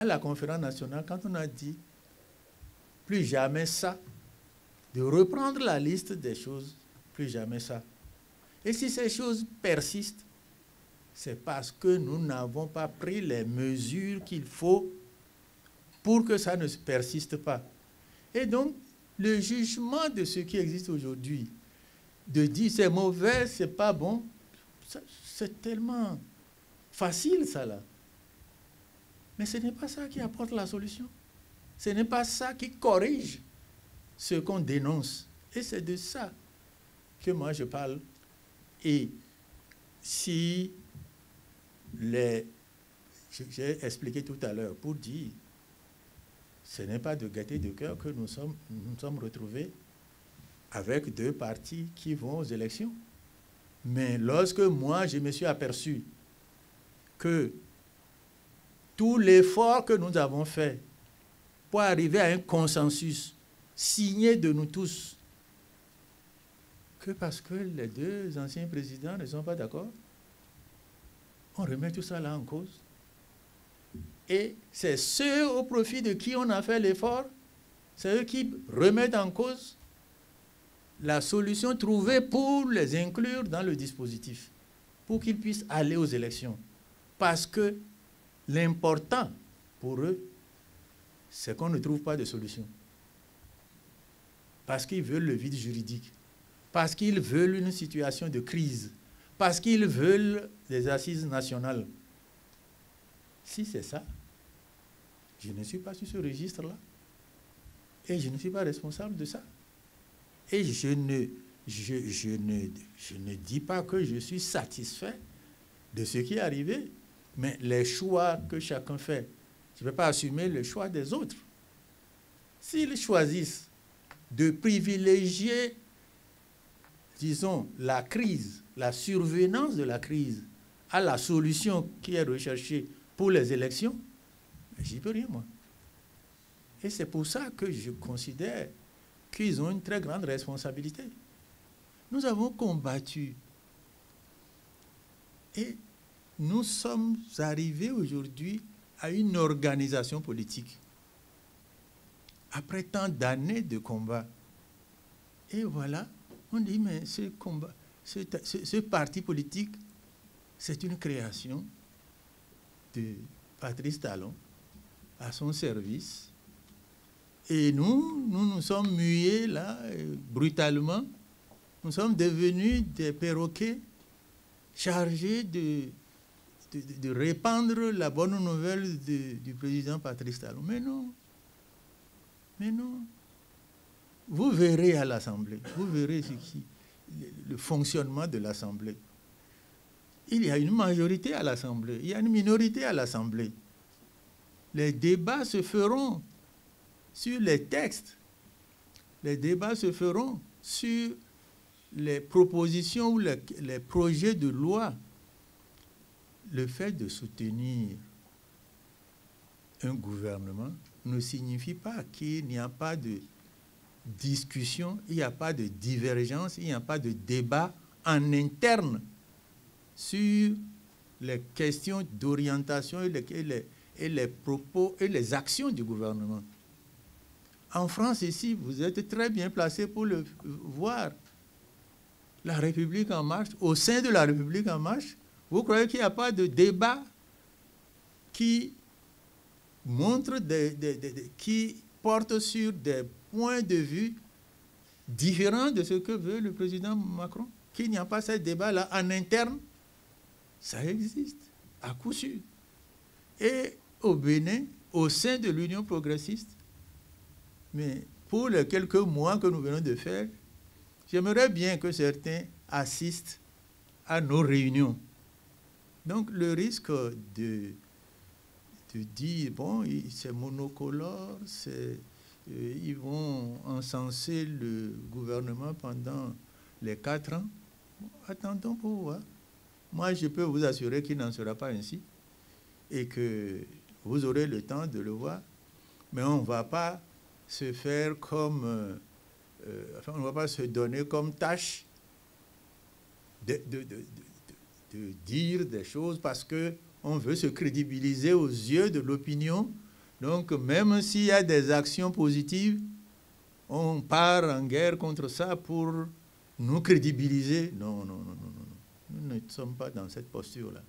à la conférence nationale, quand on a dit plus jamais ça, de reprendre la liste des choses, plus jamais ça. Et si ces choses persistent, c'est parce que nous n'avons pas pris les mesures qu'il faut pour que ça ne persiste pas. Et donc, le jugement de ce qui existe aujourd'hui, de dire c'est mauvais, c'est pas bon, c'est tellement facile ça là. Mais ce n'est pas ça qui apporte la solution. Ce n'est pas ça qui corrige ce qu'on dénonce. Et c'est de ça que moi je parle. Et si j'ai expliqué tout à l'heure pour dire, ce n'est pas de gaieté de cœur que nous sommes retrouvés avec deux partis qui vont aux élections. Mais lorsque moi je me suis aperçu que tout l'effort que nous avons fait pour arriver à un consensus signé de nous tous, que parce que les deux anciens présidents ne sont pas d'accord, on remet tout ça là en cause. Et c'est ceux au profit de qui on a fait l'effort, c'est eux qui remettent en cause la solution trouvée pour les inclure dans le dispositif, pour qu'ils puissent aller aux élections. Parce que l'important pour eux, c'est qu'on ne trouve pas de solution. Parce qu'ils veulent le vide juridique. Parce qu'ils veulent une situation de crise. Parce qu'ils veulent des assises nationales. Si c'est ça, je ne suis pas sur ce registre-là. Et je ne suis pas responsable de ça. Et je ne dis pas que je suis satisfait de ce qui est arrivé. Mais les choix que chacun fait, je ne vais pas assumer le choix des autres. S'ils choisissent de privilégier, disons, la crise, la survenance de la crise, à la solution qui est recherchée pour les élections, j'y peux rien, moi. Et c'est pour ça que je considère qu'ils ont une très grande responsabilité. Nous avons combattu. Et nous sommes arrivés aujourd'hui à une organisation politique. Après tant d'années de combat. Et voilà, on dit, mais ce combat, ce parti politique, c'est une création de Patrice Talon à son service. Et nous sommes mués là, brutalement. Nous sommes devenus des perroquets chargés de répandre la bonne nouvelle du président Patrice Talon. Mais non. Mais non. Vous verrez à l'Assemblée, vous verrez le fonctionnement de l'Assemblée. Il y a une majorité à l'Assemblée, il y a une minorité à l'Assemblée. Les débats se feront sur les textes. Les débats se feront sur les propositions ou les projets de loi. Le fait de soutenir un gouvernement ne signifie pas qu'il n'y a pas de discussion, il n'y a pas de divergence, il n'y a pas de débat en interne sur les questions d'orientation et les propos et les actions du gouvernement. En France, ici, vous êtes très bien placé pour le voir. La République en marche, au sein de la République en marche, vous croyez qu'il n'y a pas de débat qui montre, qui porte sur des points de vue différents de ce que veut le président Macron? Qu'il n'y a pas ce débat-là en interne? Ça existe, à coup sûr. Et au Bénin, au sein de l'Union progressiste, mais pour les quelques mois que nous venons de faire, j'aimerais bien que certains assistent à nos réunions. Donc le risque de dire, bon, c'est monocolore, ils vont encenser le gouvernement pendant les 4 ans. Bon, attendons pour voir. Moi, je peux vous assurer qu'il n'en sera pas ainsi et que vous aurez le temps de le voir. Mais on ne va pas se faire comme... on ne va pas se donner comme tâche de dire des choses parce qu'on veut se crédibiliser aux yeux de l'opinion Donc, même s'il y a des actions positives, on part en guerre contre ça pour nous crédibiliser. Non, non, non, non, non. Nous ne sommes pas dans cette posture-là.